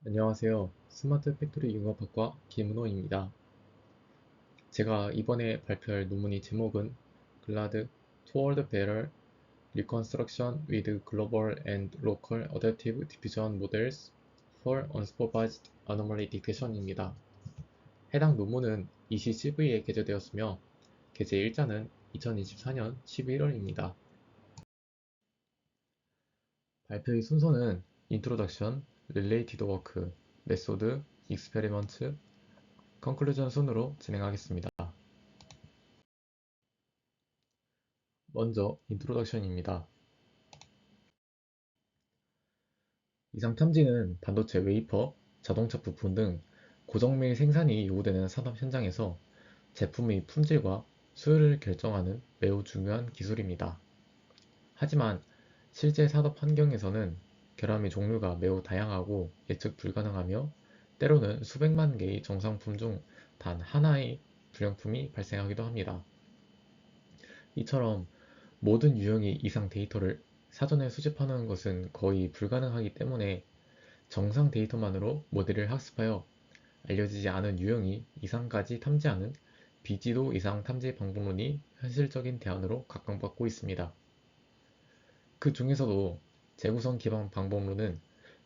안녕하세요. 스마트 팩토리 융합학과 김은호입니다. 제가 이번에 발표할 논문의 제목은 GLAD Toward Better Reconstruction with Global and Local Adaptive Diffusion Models for Unsupervised Anomaly Detection입니다. 해당 논문은 ECCV에 게재되었으며 게재 일자는 2024년 11월입니다. 발표의 순서는 Introduction, Related Work, Method, Experiment, 컨클루전 순으로 진행하겠습니다. 먼저 인트로덕션입니다. 이상 탐지는 반도체 웨이퍼, 자동차 부품 등 고정밀 생산이 요구되는 산업 현장에서 제품의 품질과 수율을 결정하는 매우 중요한 기술입니다. 하지만 실제 산업 환경에서는 결함의 종류가 매우 다양하고 예측 불가능하며 때로는 수백만 개의 정상품 중 단 하나의 불량품이 발생하기도 합니다. 이처럼 모든 유형의 이상 데이터를 사전에 수집하는 것은 거의 불가능하기 때문에 정상 데이터만으로 모델을 학습하여 알려지지 않은 유형의 이상까지 탐지하는 비지도 이상 탐지 방법론이 현실적인 대안으로 각광받고 있습니다. 그 중에서도 재구성 기반 방법론은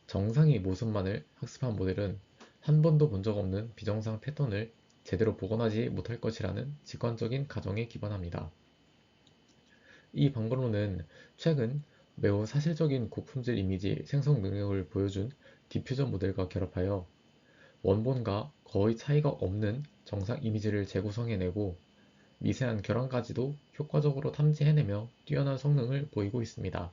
정상의 모습만을 학습한 모델은 한 번도 본 적 없는 비정상 패턴을 제대로 복원하지 못할 것이라는 직관적인 가정에 기반합니다. 이 방법론은 최근 매우 사실적인 고품질 이미지 생성 능력을 보여준 디퓨저 모델과 결합하여 원본과 거의 차이가 없는 정상 이미지를 재구성해내고 미세한 결함까지도 효과적으로 탐지해내며 뛰어난 성능을 보이고 있습니다.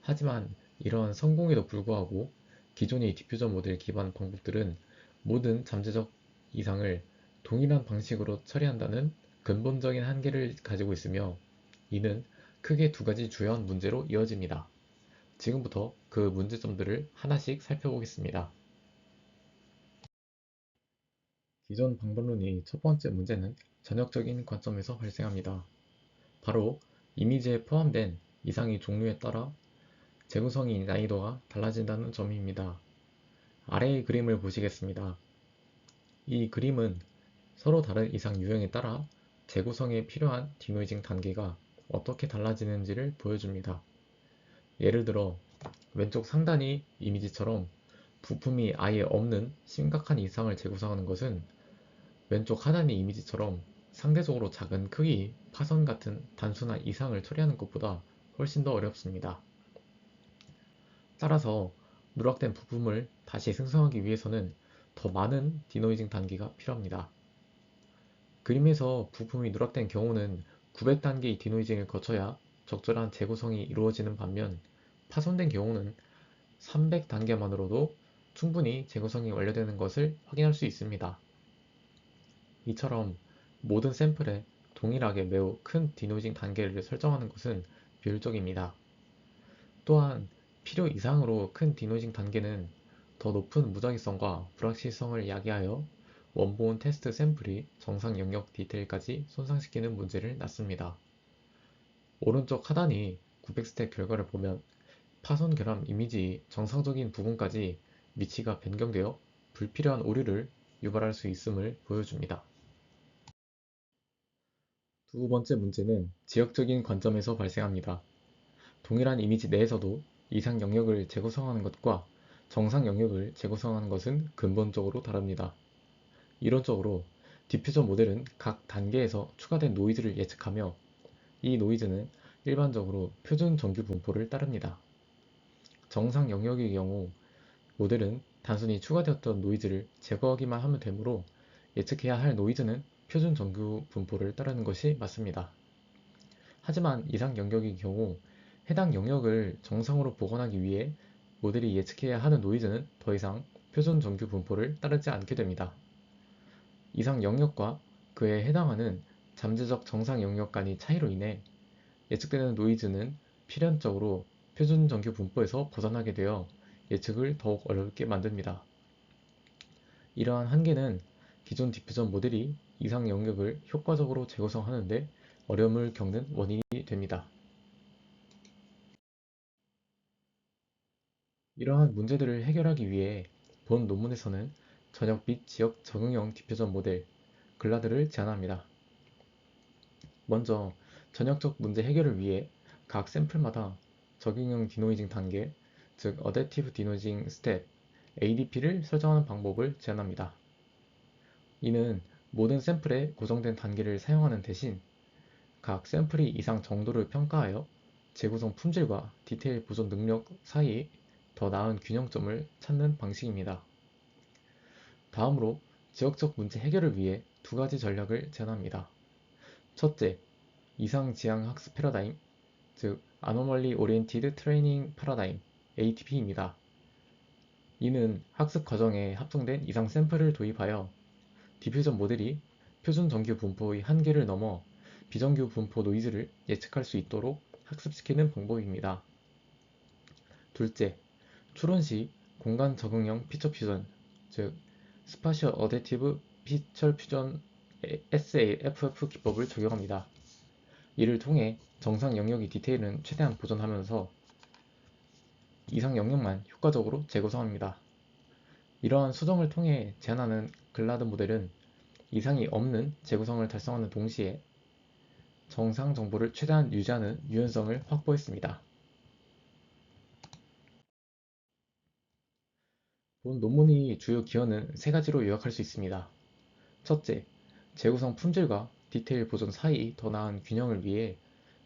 하지만 이러한 성공에도 불구하고 기존의 디퓨저 모델 기반 방법들은 모든 잠재적 이상을 동일한 방식으로 처리한다는 근본적인 한계를 가지고 있으며 이는 크게 두 가지 주요한 문제로 이어집니다. 지금부터 그 문제점들을 하나씩 살펴보겠습니다. 기존 방법론의 첫 번째 문제는 전역적인 관점에서 발생합니다. 바로 이미지에 포함된 이상의 종류에 따라 재구성의 난이도가 달라진다는 점입니다. 아래의 그림을 보시겠습니다. 이 그림은 서로 다른 이상 유형에 따라 재구성에 필요한 디노이징 단계가 어떻게 달라지는지를 보여줍니다. 예를 들어 왼쪽 상단의 이미지처럼 부품이 아예 없는 심각한 이상을 재구성하는 것은 왼쪽 하단의 이미지처럼 상대적으로 작은 크기, 파손 같은 단순한 이상을 처리하는 것보다 훨씬 더 어렵습니다. 따라서 누락된 부품을 다시 생성하기 위해서는 더 많은 디노이징 단계가 필요합니다. 그림에서 부품이 누락된 경우는 900단계의 디노이징을 거쳐야 적절한 재구성이 이루어지는 반면 파손된 경우는 300단계만으로도 충분히 재구성이 완료되는 것을 확인할 수 있습니다. 이처럼 모든 샘플에 동일하게 매우 큰 디노이징 단계를 설정하는 것은 비효율적입니다. 또한 필요 이상으로 큰 디노이징 단계는 더 높은 무작위성과 불확실성을 야기하여 원본 테스트 샘플이 정상 영역 디테일까지 손상시키는 문제를 낳습니다. 오른쪽 하단이 900스택 결과를 보면 파손 결함 이미지 정상적인 부분까지 위치가 변경되어 불필요한 오류를 유발할 수 있음을 보여줍니다. 두 번째 문제는 지역적인 관점에서 발생합니다. 동일한 이미지 내에서도 이상 영역을 재구성하는 것과 정상 영역을 재구성하는 것은 근본적으로 다릅니다. 이론적으로 디퓨저 모델은 각 단계에서 추가된 노이즈를 예측하며 이 노이즈는 일반적으로 표준 정규 분포를 따릅니다. 정상 영역의 경우 모델은 단순히 추가되었던 노이즈를 제거하기만 하면 되므로 예측해야 할 노이즈는 표준 정규 분포를 따르는 것이 맞습니다. 하지만 이상 영역의 경우 해당 영역을 정상으로 복원하기 위해 모델이 예측해야 하는 노이즈는 더 이상 표준 정규 분포를 따르지 않게 됩니다. 이상 영역과 그에 해당하는 잠재적 정상 영역 간의 차이로 인해 예측되는 노이즈는 필연적으로 표준 정규 분포에서 벗어나게 되어 예측을 더욱 어렵게 만듭니다. 이러한 한계는 기존 디퓨전 모델이 이상 영역을 효과적으로 재구성하는 데 어려움을 겪는 원인이 됩니다. 이러한 문제들을 해결하기 위해 본 논문에서는 전역 및 지역 적응형 디퓨전 모델, 글라드를 제안합니다. 먼저 전역적 문제 해결을 위해 각 샘플마다 적응형 디노이징 단계, 즉 어댑티브 디노이징 스텝, ADP를 설정하는 방법을 제안합니다. 이는 모든 샘플에 고정된 단계를 사용하는 대신 각 샘플이 이상 정도를 평가하여 재구성 품질과 디테일 보존 능력 사이 더 나은 균형점을 찾는 방식입니다. 다음으로 지역적 문제 해결을 위해 두 가지 전략을 제안합니다. 첫째, 이상 지향 학습 패러다임, 즉 Anomaly Oriented Training Paradigm, ATP입니다. 이는 학습 과정에 합성된 이상 샘플을 도입하여 디퓨전 모델이 표준 정규 분포의 한계를 넘어 비정규 분포 노이즈를 예측할 수 있도록 학습시키는 방법입니다. 둘째, 추론 시 공간 적응형 피처 퓨전, 즉 스파셜 어댑티브 피처 퓨전 SAFF 기법을 적용합니다. 이를 통해 정상 영역의 디테일은 최대한 보존하면서 이상 영역만 효과적으로 재구성합니다. 이러한 수정을 통해 제안하는 글라드 모델은 이상이 없는 재구성을 달성하는 동시에 정상 정보를 최대한 유지하는 유연성을 확보했습니다. 본 논문의 주요 기여는 세 가지로 요약할 수 있습니다. 첫째, 재구성 품질과 디테일 보존 사이 더 나은 균형을 위해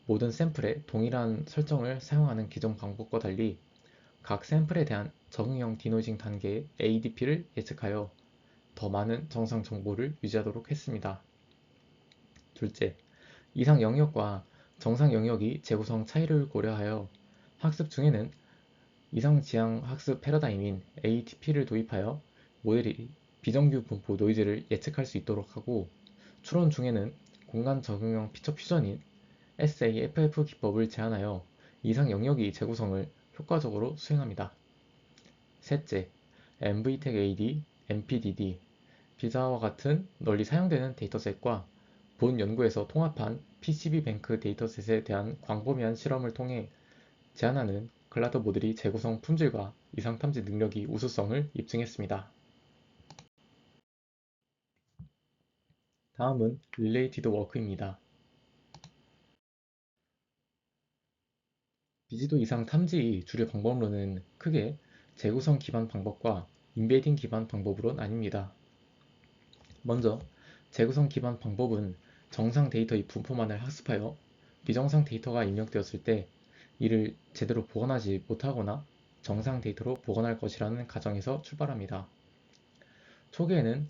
모든 샘플에 동일한 설정을 사용하는 기존 방법과 달리 각 샘플에 대한 적응형 디노이징 단계의 ADP를 예측하여 더 많은 정상 정보를 유지하도록 했습니다. 둘째, 이상 영역과 정상 영역이 재구성 차이를 고려하여 학습 중에는 이상 지향 학습 패러다임인 ATP를 도입하여 모델이 비정규 분포 노이즈를 예측할 수 있도록 하고, 추론 중에는 공간 적응형 피처 퓨전인 SAFF 기법을 제안하여 이상 영역의 재구성을 효과적으로 수행합니다. 셋째, MVTech-AD, MPDD, 비자와 같은 널리 사용되는 데이터셋과 본 연구에서 통합한 PCB뱅크 데이터셋에 대한 광범위한 실험을 통해 제안하는 클라드 모델이 재구성 품질과 이상 탐지 능력의 우수성을 입증했습니다. 다음은 릴레이티드 워크입니다. 비지도 이상 탐지의 주류 방법론은 크게 재구성 기반 방법과 인베딩 기반 방법으로 나뉩니다. 먼저 재구성 기반 방법은 정상 데이터의 분포만을 학습하여 비정상 데이터가 입력되었을 때 이를 제대로 보관하지 못하거나 정상 데이터로 보관할 것이라는 가정에서 출발합니다. 초기에는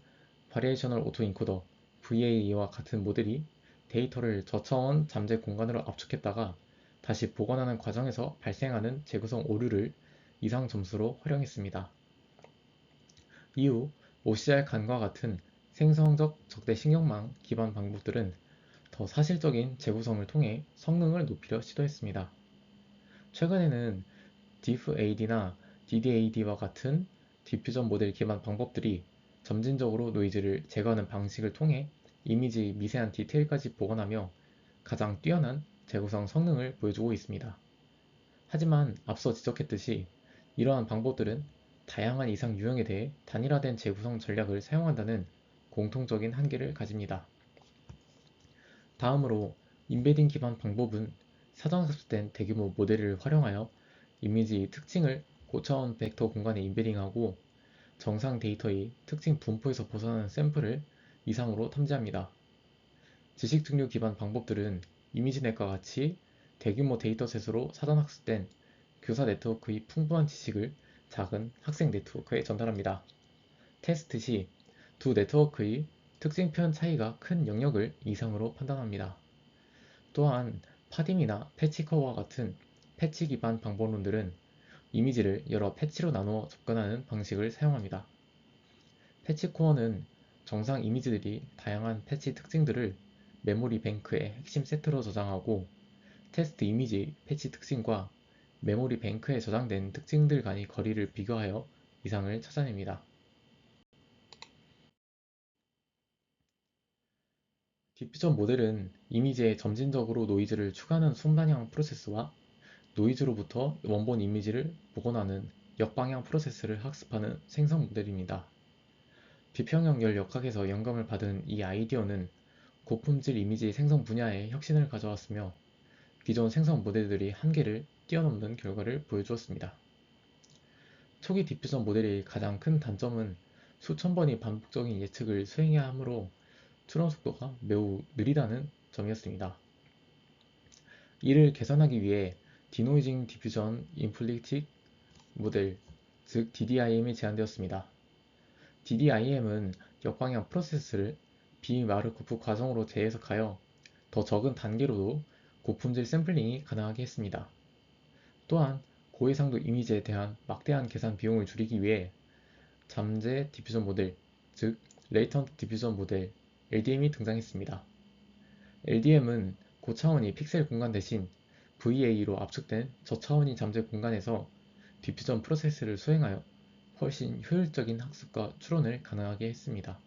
바리에이셔널 오토인코더 VAE와 같은 모델이 데이터를 저차원 잠재 공간으로 압축했다가 다시 보관하는 과정에서 발생하는 재구성 오류를 이상 점수로 활용했습니다. 이후 OCR 간과 같은 생성적 적대 신경망 기반 방법들은 더 사실적인 재구성을 통해 성능을 높이려 시도했습니다. 최근에는 DiffAD나 DDAD와 같은 디퓨전 모델 기반 방법들이 점진적으로 노이즈를 제거하는 방식을 통해 이미지의 미세한 디테일까지 보관하며 가장 뛰어난 재구성 성능을 보여주고 있습니다. 하지만 앞서 지적했듯이 이러한 방법들은 다양한 이상 유형에 대해 단일화된 재구성 전략을 사용한다는 공통적인 한계를 가집니다. 다음으로 인베딩 기반 방법은 사전 학습된 대규모 모델을 활용하여 이미지의 특징을 고차원 벡터 공간에 인베딩하고 정상 데이터의 특징 분포에서 벗어나는 샘플을 이상으로 탐지합니다. 지식 증류 기반 방법들은 이미지넷과 같이 대규모 데이터셋으로 사전 학습된 교사 네트워크의 풍부한 지식을 작은 학생 네트워크에 전달합니다. 테스트 시 두 네트워크의 특징 표현 차이가 큰 영역을 이상으로 판단합니다. 또한 파딤이나 패치커와 같은 패치 기반 방법론들은 이미지를 여러 패치로 나누어 접근하는 방식을 사용합니다. 패치 코어는 정상 이미지들이 다양한 패치 특징들을 메모리 뱅크의 핵심 세트로 저장하고 테스트 이미지 패치 특징과 메모리 뱅크에 저장된 특징들 간의 거리를 비교하여 이상을 찾아냅니다. 디퓨전 모델은 이미지에 점진적으로 노이즈를 추가하는 순반영 프로세스와 노이즈로부터 원본 이미지를 복원하는 역방향 프로세스를 학습하는 생성 모델입니다. 비평형 열역학에서 영감을 받은 이 아이디어는 고품질 이미지 생성 분야에 혁신을 가져왔으며 기존 생성 모델들이 한계를 뛰어넘는 결과를 보여주었습니다. 초기 디퓨전 모델의 가장 큰 단점은 수천 번의 반복적인 예측을 수행해야 하므로 추론 속도가 매우 느리다는 점이었습니다. 이를 개선하기 위해 디노이징 디퓨전 임플리틱 모델, 즉 DDIM이 제안되었습니다. DDIM은 역방향 프로세스를 비마르코프 과정으로 재해석하여 더 적은 단계로도 고품질 샘플링이 가능하게 했습니다. 또한 고해상도 이미지에 대한 막대한 계산 비용을 줄이기 위해 잠재 디퓨전 모델, 즉 레이턴트 디퓨전 모델 LDM이 등장했습니다. LDM은 고차원이 픽셀 공간 대신 VA로 압축된 저차원이 잠재 공간에서 디퓨전 프로세스를 수행하여 훨씬 효율적인 학습과 추론을 가능하게 했습니다.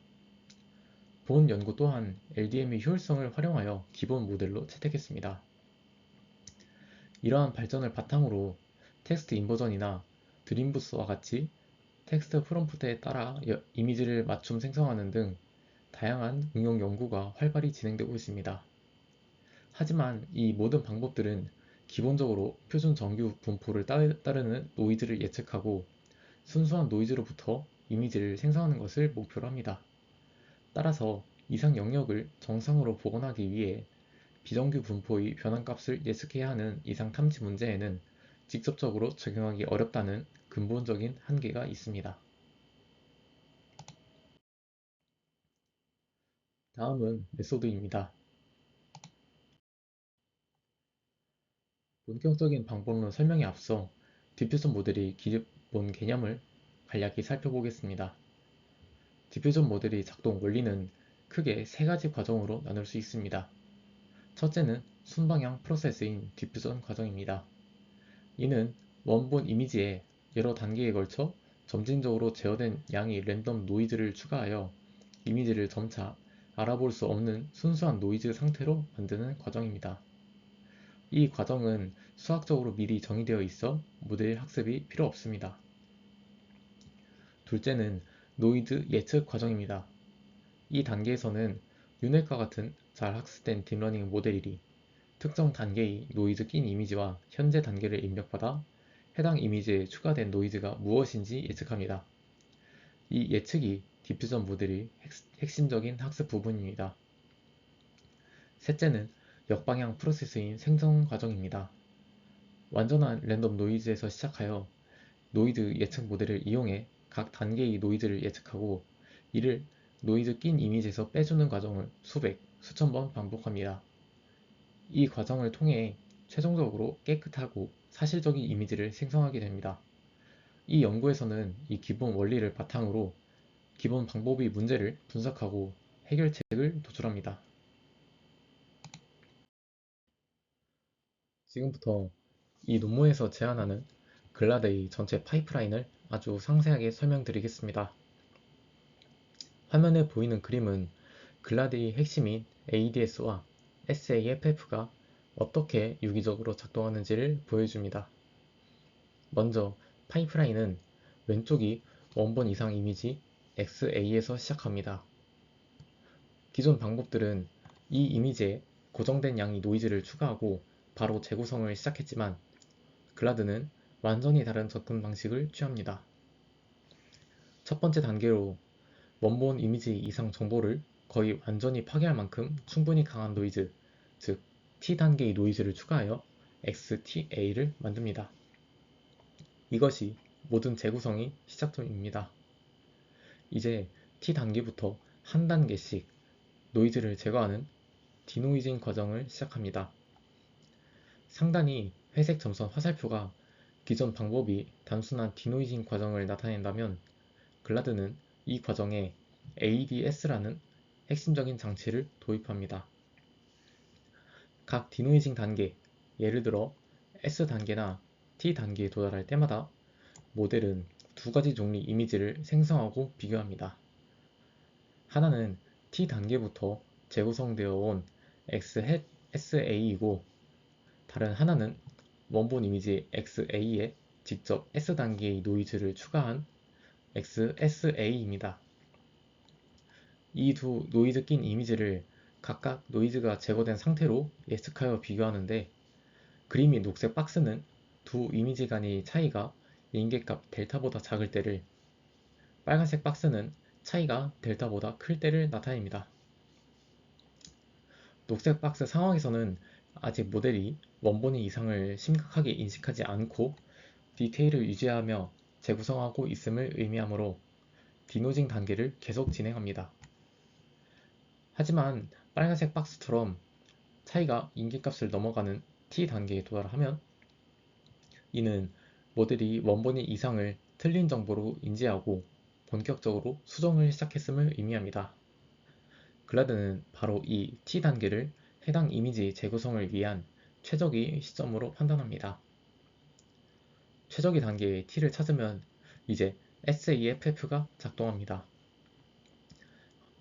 본 연구 또한 LDM의 효율성을 활용하여 기본 모델로 채택했습니다. 이러한 발전을 바탕으로 텍스트 인버전이나 드림부스와 같이 텍스트 프롬프트에 따라 이미지를 맞춤 생성하는 등 다양한 응용 연구가 활발히 진행되고 있습니다. 하지만 이 모든 방법들은 기본적으로 표준 정규 분포를 따르는 노이즈를 예측하고 순수한 노이즈로부터 이미지를 생성하는 것을 목표로 합니다. 따라서 이상 영역을 정상으로 복원하기 위해 비정규 분포의 변환값을 예측해야 하는 이상 탐지 문제에는 직접적으로 적용하기 어렵다는 근본적인 한계가 있습니다. 다음은 메소드입니다. 본격적인 방법론 설명에 앞서 디퓨전 모델의 기본 개념을 간략히 살펴보겠습니다. 디퓨전 모델의 작동 원리는 크게 세 가지 과정으로 나눌 수 있습니다. 첫째는 순방향 프로세스인 디퓨전 과정입니다. 이는 원본 이미지에 여러 단계에 걸쳐 점진적으로 제어된 양의 랜덤 노이즈를 추가하여 이미지를 점차 알아볼 수 없는 순수한 노이즈 상태로 만드는 과정입니다. 이 과정은 수학적으로 미리 정의되어 있어 모델 학습이 필요 없습니다. 둘째는 노이즈 예측 과정입니다. 이 단계에서는 유넷과 같은 잘 학습된 딥러닝 모델이 특정 단계의 노이즈 낀 이미지와 현재 단계를 입력받아 해당 이미지에 추가된 노이즈가 무엇인지 예측합니다. 이 예측이 디퓨전 모델의 핵심적인 학습 부분입니다. 셋째는 역방향 프로세스인 생성 과정입니다. 완전한 랜덤 노이즈에서 시작하여 노이즈 예측 모델을 이용해 각 단계의 노이즈를 예측하고 이를 노이즈 낀 이미지에서 빼주는 과정을 수백, 수천 번 반복합니다. 이 과정을 통해 최종적으로 깨끗하고 사실적인 이미지를 생성하게 됩니다. 이 연구에서는 이 기본 원리를 바탕으로 기본 방법의 문제를 분석하고 해결책을 도출합니다. 지금부터 이 논문에서 제안하는 글라데의 전체 파이프라인을 아주 상세하게 설명드리겠습니다. 화면에 보이는 그림은 글라데의 핵심인 ADS와 SAFF가 어떻게 유기적으로 작동하는지를 보여줍니다. 먼저 파이프라인은 왼쪽이 원본 이상 이미지 XA에서 시작합니다. 기존 방법들은 이 이미지에 고정된 양의 노이즈를 추가하고 바로 재구성을 시작했지만 글라드는 완전히 다른 접근 방식을 취합니다. 첫 번째 단계로 원본 이미지 이상 정보를 거의 완전히 파괴할 만큼 충분히 강한 노이즈, 즉 T단계의 노이즈를 추가하여 XTA를 만듭니다. 이것이 모든 재구성의 시작점입니다. 이제 T단계부터 한 단계씩 노이즈를 제거하는 디노이징 과정을 시작합니다. 상단이 회색 점선 화살표가 기존 방법이 단순한 디노이징 과정을 나타낸다면 글라드는 이 과정에 ADS라는 핵심적인 장치를 도입합니다. 각 디노이징 단계, 예를 들어 S단계나 T단계에 도달할 때마다 모델은 두 가지 종류의 이미지를 생성하고 비교합니다. 하나는 T단계부터 재구성되어 온 XSA이고 다른 하나는 원본 이미지 XA에 직접 S 단계의 노이즈를 추가한 XSA입니다. 이 두 노이즈 낀 이미지를 각각 노이즈가 제거된 상태로 예측하여 비교하는데, 그림이 녹색 박스는 두 이미지 간의 차이가 인계값 델타보다 작을 때를, 빨간색 박스는 차이가 델타보다 클 때를 나타냅니다. 녹색 박스 상황에서는 아직 모델이 원본의 이상을 심각하게 인식하지 않고 디테일을 유지하며 재구성하고 있음을 의미하므로 디노징 단계를 계속 진행합니다. 하지만 빨간색 박스처럼 차이가 인계값을 넘어가는 T 단계에 도달하면, 이는 모델이 원본의 이상을 틀린 정보로 인지하고 본격적으로 수정을 시작했음을 의미합니다. 글라드는 바로 이 T 단계를 해당 이미지 재구성을 위한 최적의 시점으로 판단합니다. 최적의 단계의 T를 찾으면 이제 SAFF가 작동합니다.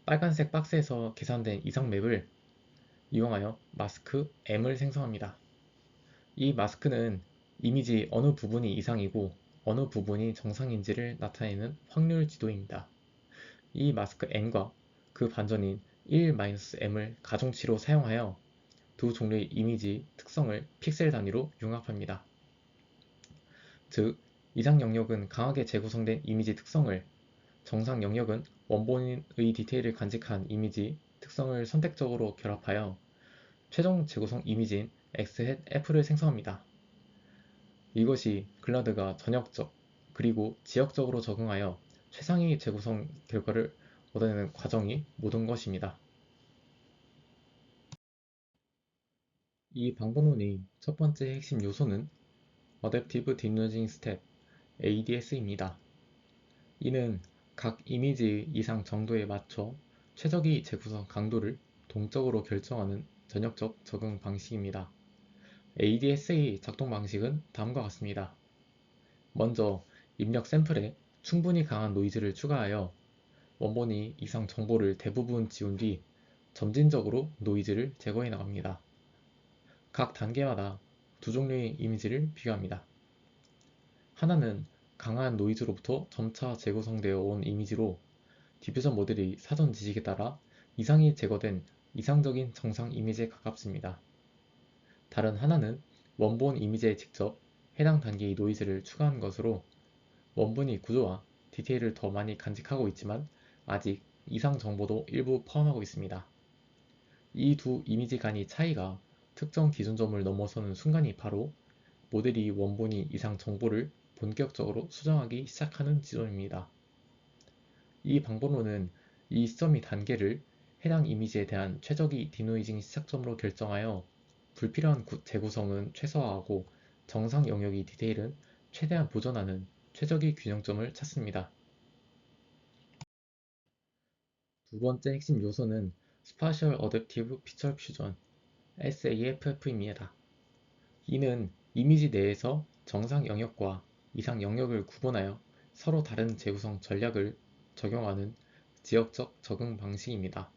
빨간색 박스에서 계산된 이상 맵을 이용하여 마스크 M을 생성합니다. 이 마스크는 이미지 어느 부분이 이상이고 어느 부분이 정상인지를 나타내는 확률 지도입니다. 이 마스크 N과 그 반전인 1-M을 가중치로 사용하여 두 종류의 이미지 특성을 픽셀 단위로 융합합니다. 즉, 이상 영역은 강하게 재구성된 이미지 특성을, 정상 영역은 원본의 디테일을 간직한 이미지 특성을 선택적으로 결합하여 최종 재구성 이미지인 XHF를 생성합니다. 이것이 글라드가 전역적 그리고 지역적으로 적응하여 최상의 재구성 결과를 얻어내는 과정이 모든 것입니다. 이 방법론의 첫 번째 핵심 요소는 Adaptive Denoising Step ADS입니다. 이는 각 이미지의 이상 정도에 맞춰 최적의 재구성 강도를 동적으로 결정하는 전역적 적응 방식입니다. ADS의 작동 방식은 다음과 같습니다. 먼저 입력 샘플에 충분히 강한 노이즈를 추가하여 원본이 이상 정보를 대부분 지운 뒤 점진적으로 노이즈를 제거해 나갑니다. 각 단계마다 두 종류의 이미지를 비교합니다. 하나는 강한 노이즈로부터 점차 재구성되어 온 이미지로 디퓨전 모델의 사전 지식에 따라 이상이 제거된 이상적인 정상 이미지에 가깝습니다. 다른 하나는 원본 이미지에 직접 해당 단계의 노이즈를 추가한 것으로 원본의 구조와 디테일을 더 많이 간직하고 있지만 아직 이상 정보도 일부 포함하고 있습니다. 이 두 이미지 간의 차이가 특정 기준점을 넘어서는 순간이 바로 모델이 원본의 이상 정보를 본격적으로 수정하기 시작하는 지점입니다. 이 방법론은 이 시점의 단계를 해당 이미지에 대한 최적의 디노이징 시작점으로 결정하여 불필요한 재구성은 최소화하고 정상 영역의 디테일은 최대한 보존하는 최적의 균형점을 찾습니다. 두 번째 핵심 요소는 Spatial Adaptive Feature Fusion SAFF입니다. 이는 이미지 내에서 정상 영역과 이상 영역을 구분하여 서로 다른 재구성 전략을 적용하는 지역적 적응 방식입니다.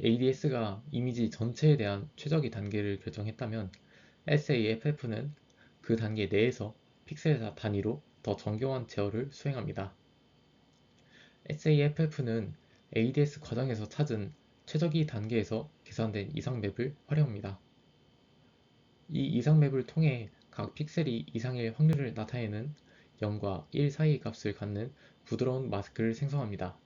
ADS가 이미지 전체에 대한 최적의 단계를 결정했다면 SAFF는 그 단계 내에서 픽셀 단위로 더 정교한 제어를 수행합니다. SAFF는 ADS 과정에서 찾은 최적의 단계에서 계산된 이상 맵을 활용합니다. 이 이상 맵을 통해 각 픽셀이 이상일 확률을 나타내는 0과 1 사이의 값을 갖는 부드러운 마스크를 생성합니다.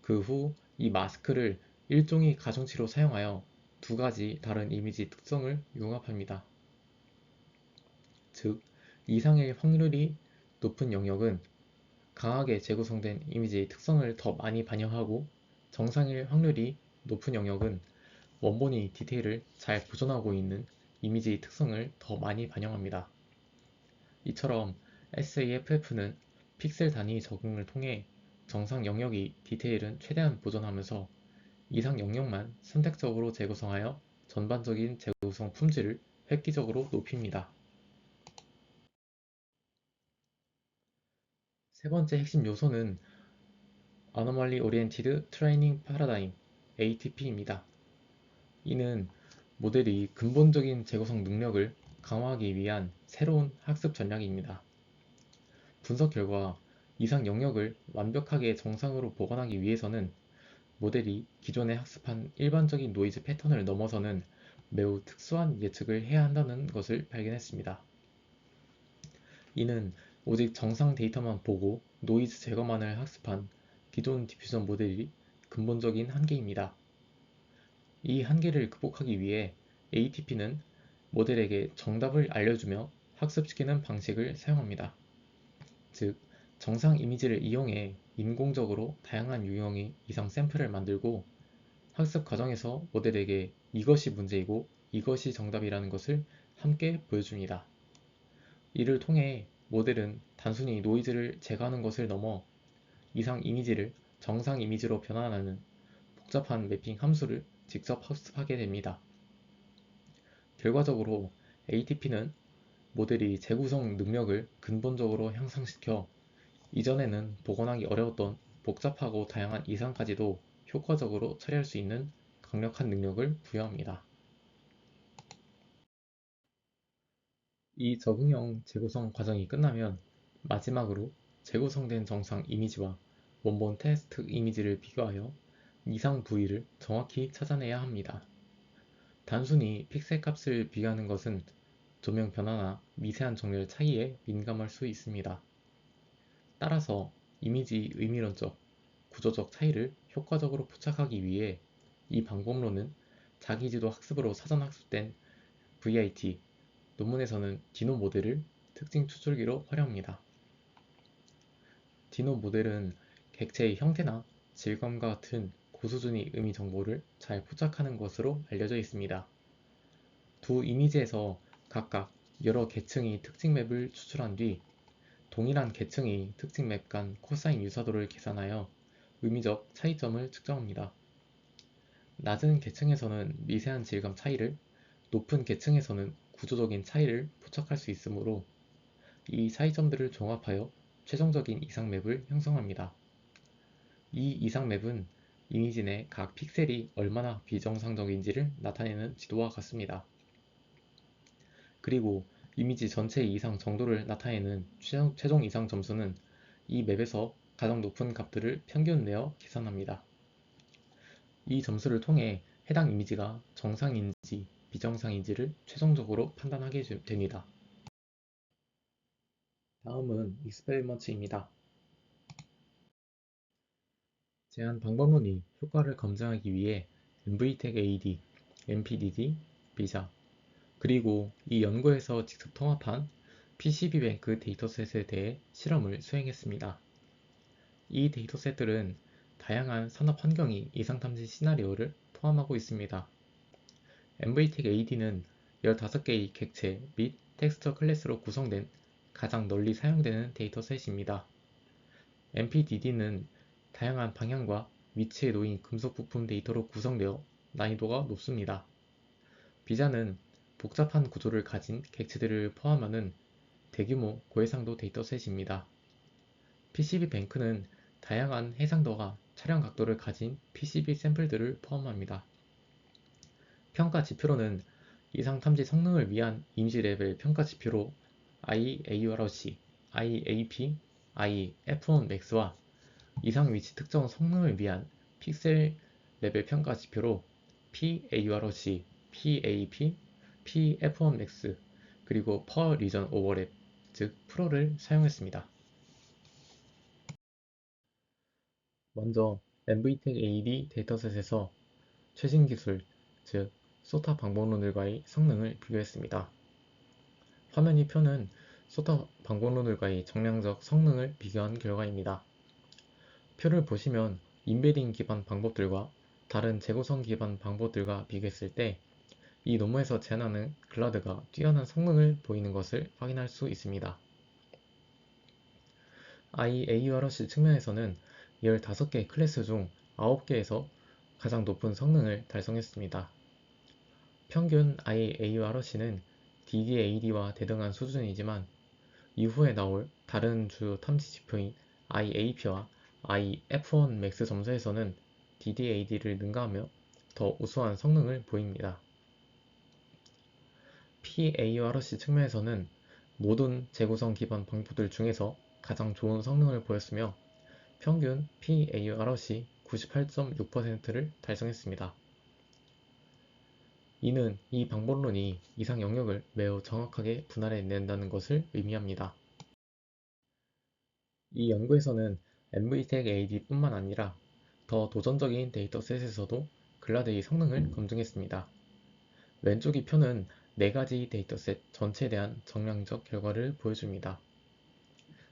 그 후 이 마스크를 일종의 가중치로 사용하여 두 가지 다른 이미지 특성을 융합합니다. 즉, 이상일 확률이 높은 영역은 강하게 재구성된 이미지의 특성을 더 많이 반영하고, 정상일 확률이 높은 영역은 원본이 디테일을 잘 보존하고 있는 이미지의 특성을 더 많이 반영합니다. 이처럼 SAFF는 픽셀 단위 적응을 통해 정상 영역의 디테일은 최대한 보존하면서 이상 영역만 선택적으로 재구성하여 전반적인 재구성 품질을 획기적으로 높입니다. 세 번째 핵심 요소는 Anomaly Oriented Training Paradigm ATP입니다. 이는 모델이 근본적인 재구성 능력을 강화하기 위한 새로운 학습 전략입니다. 분석 결과 이상 영역을 완벽하게 정상으로 보관하기 위해서는 모델이 기존에 학습한 일반적인 노이즈 패턴을 넘어서는 매우 특수한 예측을 해야 한다는 것을 발견했습니다. 이는 오직 정상 데이터만 보고 노이즈 제거만을 학습한 기존 디퓨전 모델이 근본적인 한계입니다. 이 한계를 극복하기 위해 ATP는 모델에게 정답을 알려주며 학습시키는 방식을 사용합니다. 즉, 정상 이미지를 이용해 인공적으로 다양한 유형의 이상 샘플을 만들고 학습 과정에서 모델에게 이것이 문제이고 이것이 정답이라는 것을 함께 보여줍니다. 이를 통해 모델은 단순히 노이즈를 제거하는 것을 넘어 이상 이미지를 정상 이미지로 변환하는 복잡한 매핑 함수를 직접 학습하게 됩니다. 결과적으로 ATP는 모델이 재구성 능력을 근본적으로 향상시켜 이전에는 복원하기 어려웠던 복잡하고 다양한 이상까지도 효과적으로 처리할 수 있는 강력한 능력을 부여합니다. 이 적응형 재구성 과정이 끝나면 마지막으로 재구성된 정상 이미지와 원본 테스트 이미지를 비교하여 이상 부위를 정확히 찾아내야 합니다. 단순히 픽셀 값을 비교하는 것은 조명 변화나 미세한 정렬 차이에 민감할 수 있습니다. 따라서 이미지 의미론적, 구조적 차이를 효과적으로 포착하기 위해 이 방법론은 자기지도 학습으로 사전 학습된 VIT, 논문에서는 디노 모델을 특징 추출기로 활용합니다. 디노 모델은 객체의 형태나 질감과 같은 고수준의 의미 정보를 잘 포착하는 것으로 알려져 있습니다. 두 이미지에서 각각 여러 계층의 특징 맵을 추출한 뒤 동일한 계층의 특징 맵 간 코사인 유사도를 계산하여 의미적 차이점을 측정합니다. 낮은 계층에서는 미세한 질감 차이를, 높은 계층에서는 구조적인 차이를 포착할 수 있으므로 이 차이점들을 종합하여 최종적인 이상 맵을 형성합니다. 이 이상 맵은 이미지 내 각 픽셀이 얼마나 비정상적인지를 나타내는 지도와 같습니다. 그리고 이미지 전체의 이상 정도를 나타내는 최종 이상 점수는 이 맵에서 가장 높은 값들을 평균 내어 계산합니다. 이 점수를 통해 해당 이미지가 정상인지 비정상인지를 최종적으로 판단하게 됩니다. 다음은 익스페리먼트입니다. 제한 방법론이 효과를 검증하기 위해 MVTech-AD, MPDD, 비자, 그리고 이 연구에서 직접 통합한 PCB뱅크 데이터셋에 대해 실험을 수행했습니다. 이 데이터셋들은 다양한 산업 환경이 이상탐지 시나리오를 포함하고 있습니다. MVTech-AD는 15개의 객체 및 텍스처 클래스로 구성된 가장 널리 사용되는 데이터셋입니다. MPDD는 다양한 방향과 위치에 놓인 금속 부품 데이터로 구성되어 난이도가 높습니다. 비자는 복잡한 구조를 가진 객체들을 포함하는 대규모 고해상도 데이터셋입니다. PCB뱅크는 다양한 해상도와 촬영 각도를 가진 PCB 샘플들을 포함합니다. 평가 지표로는 이상 탐지 성능을 위한 이미지 레벨 평가 지표로 IARC, IAP, IF1 max와 이상 위치 특정 성능을 위한 픽셀 레벨 평가 지표로 PARC, PAP, PF1 max, 그리고 per region overlap, 즉 프로를 사용했습니다. 먼저 MVTech-AD 데이터셋에서 최신 기술, 즉 소타 방법론들과의 성능을 비교했습니다. 화면이 표는 소타 방법론들과의 정량적 성능을 비교한 결과입니다. 표를 보시면 인베딩 기반 방법들과 다른 재구성 기반 방법들과 비교했을 때 이 논문에서 제안하는 글라드가 뛰어난 성능을 보이는 것을 확인할 수 있습니다. IARC 측면에서는 15개 클래스 중 9개에서 가장 높은 성능을 달성했습니다. 평균 IARC는 DDAD와 대등한 수준이지만 이후에 나올 다른 주요 탐지 지표인 IAP와 IF1 max 점수에서는 DDAD를 능가하며 더 우수한 성능을 보입니다. PARC 측면에서는 모든 재구성 기반 방법들 중에서 가장 좋은 성능을 보였으며 평균 PARC 98.6%를 달성했습니다. 이는 이 방법론이 이상 영역을 매우 정확하게 분할해낸다는 것을 의미합니다. 이 연구에서는 MVTech AD뿐만 아니라 더 도전적인 데이터셋에서도 글라드의 성능을 검증했습니다. 왼쪽 이 표는 4가지 데이터셋 전체에 대한 정량적 결과를 보여줍니다.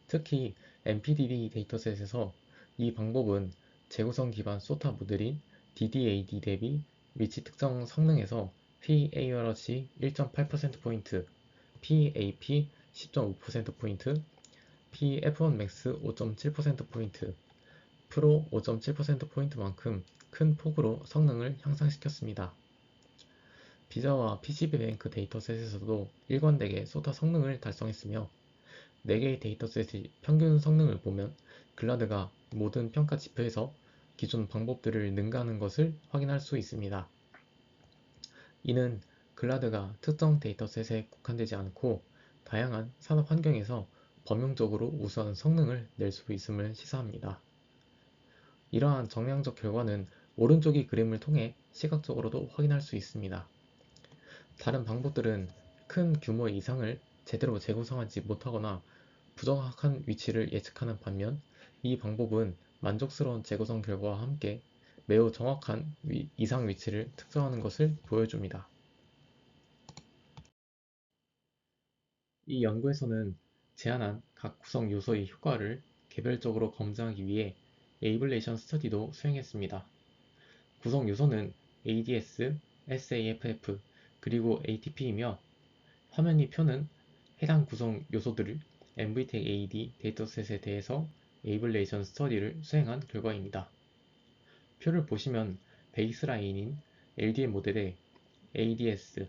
특히 MPDB 데이터셋에서 이 방법은 재구성 기반 소타 모델인 DDAD 대비 위치 특정 성능에서 PARC 1.8%포인트, PAP 10.5%포인트, PF1 Max 5.7%포인트, 프로 5.7%포인트만큼 큰 폭으로 성능을 향상시켰습니다. 비자와 PCB뱅크 데이터셋에서도 일관되게 소타 성능을 달성했으며 4개의 데이터셋의 평균 성능을 보면 글라드가 모든 평가 지표에서 기존 방법들을 능가하는 것을 확인할 수 있습니다. 이는 글라드가 특정 데이터셋에 국한되지 않고 다양한 산업 환경에서 범용적으로 우수한 성능을 낼 수 있음을 시사합니다. 이러한 정량적 결과는 오른쪽 그림을 통해 시각적으로도 확인할 수 있습니다. 다른 방법들은 큰 규모의 이상을 제대로 재구성하지 못하거나 부정확한 위치를 예측하는 반면 이 방법은 만족스러운 재구성 결과와 함께 매우 정확한 이상 위치를 특정하는 것을 보여줍니다. 이 연구에서는 제안한 각 구성 요소의 효과를 개별적으로 검증하기 위해 에이블레이션 스터디도 수행했습니다. 구성 요소는 ADS, SAFF, 그리고 ATP이며 화면 이 표는 해당 구성 요소들을 MVTech AD 데이터셋에 대해서 에이블레이션 스터디를 수행한 결과입니다. 표를 보시면 베이스라인인 LDM 모델에 ADS,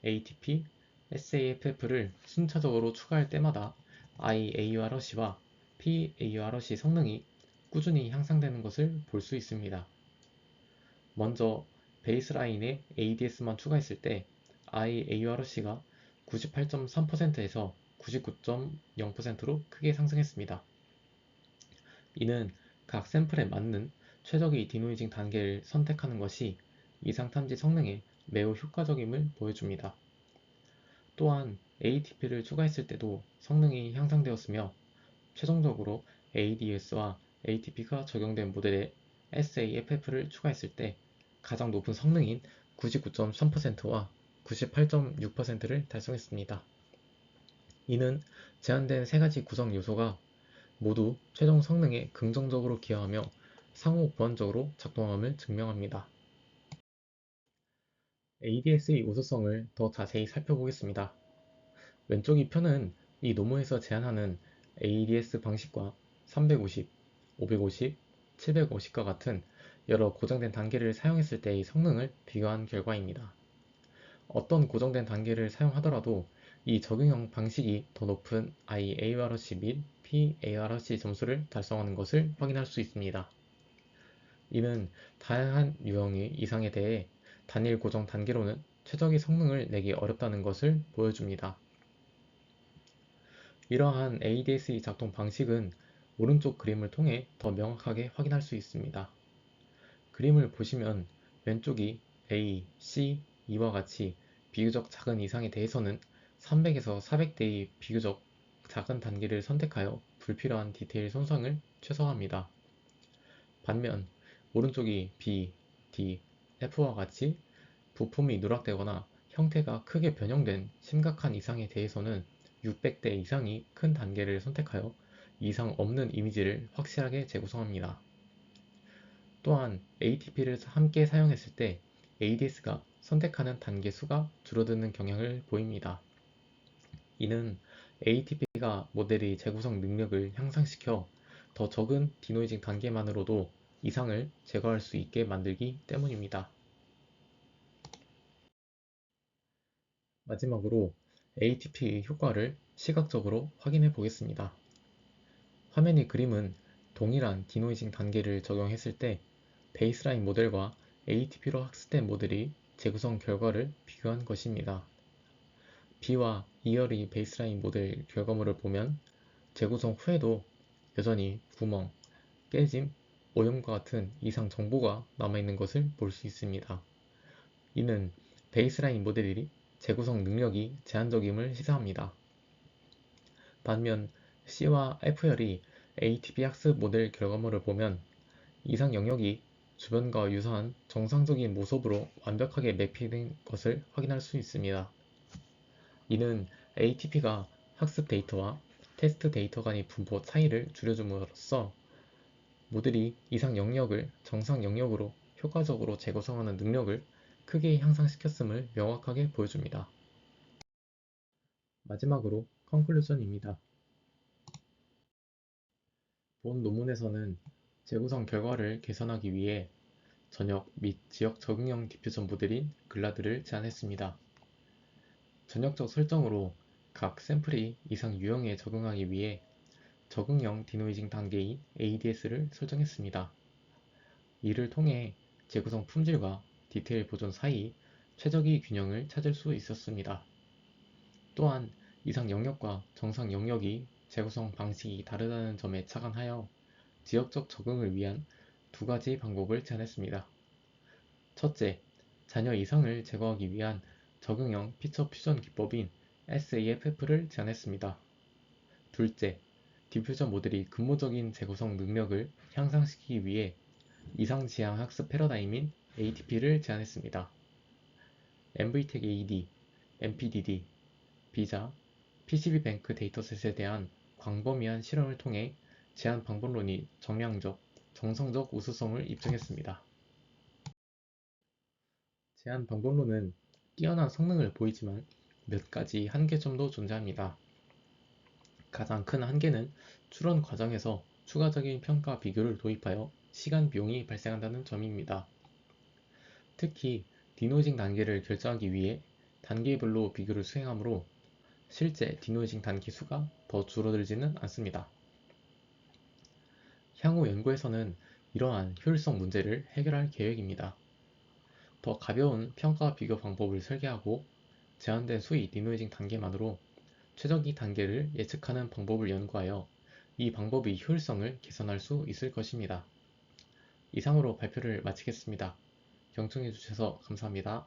ATP, SAFF를 순차적으로 추가할 때마다 IARC와 PARC 성능이 꾸준히 향상되는 것을 볼 수 있습니다. 먼저 베이스라인에 ADS만 추가했을 때 IARC가 98.3%에서 99.0%로 크게 상승했습니다. 이는 각 샘플에 맞는 최적의 디노이징 단계를 선택하는 것이 이상 탐지 성능에 매우 효과적임을 보여줍니다. 또한 ATP를 추가했을 때도 성능이 향상되었으며 최종적으로 ADS와 ATP가 적용된 모델에 SAFF를 추가했을 때 가장 높은 성능인 99.3%와 98.6%를 달성했습니다. 이는 제한된 3가지 구성 요소가 모두 최종 성능에 긍정적으로 기여하며 상호 보완적으로 작동함을 증명합니다. ADS의 우수성을 더 자세히 살펴보겠습니다. 왼쪽 이 표는 이 논문에서 제안하는 ADS 방식과 350, 550, 750과 같은 여러 고정된 단계를 사용했을 때의 성능을 비교한 결과입니다. 어떤 고정된 단계를 사용하더라도 이 적용형 방식이 더 높은 IARC 및 PARC 점수를 달성하는 것을 확인할 수 있습니다. 이는 다양한 유형의 이상에 대해 단일 고정 단계로는 최적의 성능을 내기 어렵다는 것을 보여줍니다. 이러한 ADS의 작동 방식은 오른쪽 그림을 통해 더 명확하게 확인할 수 있습니다. 그림을 보시면 왼쪽이 A, C, E와 같이 비교적 작은 이상에 대해서는 300에서 400대의 비교적 작은 단계를 선택하여 불필요한 디테일 손상을 최소화합니다. 반면 오른쪽이 B, D, F와 같이 부품이 누락되거나 형태가 크게 변형된 심각한 이상에 대해서는 600대 이상이 큰 단계를 선택하여 이상 없는 이미지를 확실하게 재구성합니다. 또한 ATP를 함께 사용했을 때 ADS가 선택하는 단계 수가 줄어드는 경향을 보입니다. 이는 ATP가 모델의 재구성 능력을 향상시켜 더 적은 디노이징 단계만으로도 이상을 제거할 수 있게 만들기 때문입니다. 마지막으로 ATP의 효과를 시각적으로 확인해 보겠습니다. 화면의 그림은 동일한 디노이징 단계를 적용했을 때 베이스라인 모델과 ATP로 학습된 모델의 재구성 결과를 비교한 것입니다. B와 2열의 베이스라인 모델 결과물을 보면 재구성 후에도 여전히 구멍, 깨짐, 오염과 같은 이상 정보가 남아있는 것을 볼 수 있습니다. 이는 베이스라인 모델이 재구성 능력이 제한적임을 시사합니다. 반면 C와 F열이 ATP 학습 모델 결과물을 보면 이상 영역이 주변과 유사한 정상적인 모습으로 완벽하게 매핑된 것을 확인할 수 있습니다. 이는 ATP가 학습 데이터와 테스트 데이터 간의 분포 차이를 줄여줌으로써 모델이 이상 영역을 정상 영역으로 효과적으로 재구성하는 능력을 크게 향상시켰음을 명확하게 보여줍니다. 마지막으로 컨클루전입니다. 본 논문에서는 재구성 결과를 개선하기 위해 전역 및 지역 적응형 디퓨전 모델인 글라드를 제안했습니다. 전역적 설정으로 각 샘플이 이상 유형에 적응하기 위해 적응형 디노이징 단계인 ADS를 설정했습니다. 이를 통해 재구성 품질과 디테일 보존 사이 최적의 균형을 찾을 수 있었습니다. 또한 이상 영역과 정상 영역이 재구성 방식이 다르다는 점에 착안하여 지역적 적응을 위한 두 가지 방법을 제안했습니다. 첫째, 잔여 이상을 제거하기 위한 적응형 피처 퓨전 기법인 SAFF를 제안했습니다. 둘째, 디퓨전 모델이 근무적인 재구성 능력을 향상시키기 위해 이상지향 학습 패러다임인 ATP를 제안했습니다. MVTech AD, MPDD, 비자, PCB뱅크 데이터셋에 대한 광범위한 실험을 통해 제안 방법론이 정량적, 정성적 우수성을 입증했습니다. 제안 방법론은 뛰어난 성능을 보이지만 몇 가지 한계점도 존재합니다. 가장 큰 한계는 추론 과정에서 추가적인 평가 비교를 도입하여 시간 비용이 발생한다는 점입니다. 특히 디노이징 단계를 결정하기 위해 단계별로 비교를 수행하므로 실제 디노이징 단계 수가 더 줄어들지는 않습니다. 향후 연구에서는 이러한 효율성 문제를 해결할 계획입니다. 더 가벼운 평가 비교 방법을 설계하고 제한된 수의 디노이징 단계만으로 최적의 단계를 예측하는 방법을 연구하여 이 방법의 효율성을 개선할 수 있을 것입니다. 이상으로 발표를 마치겠습니다. 경청해 주셔서 감사합니다.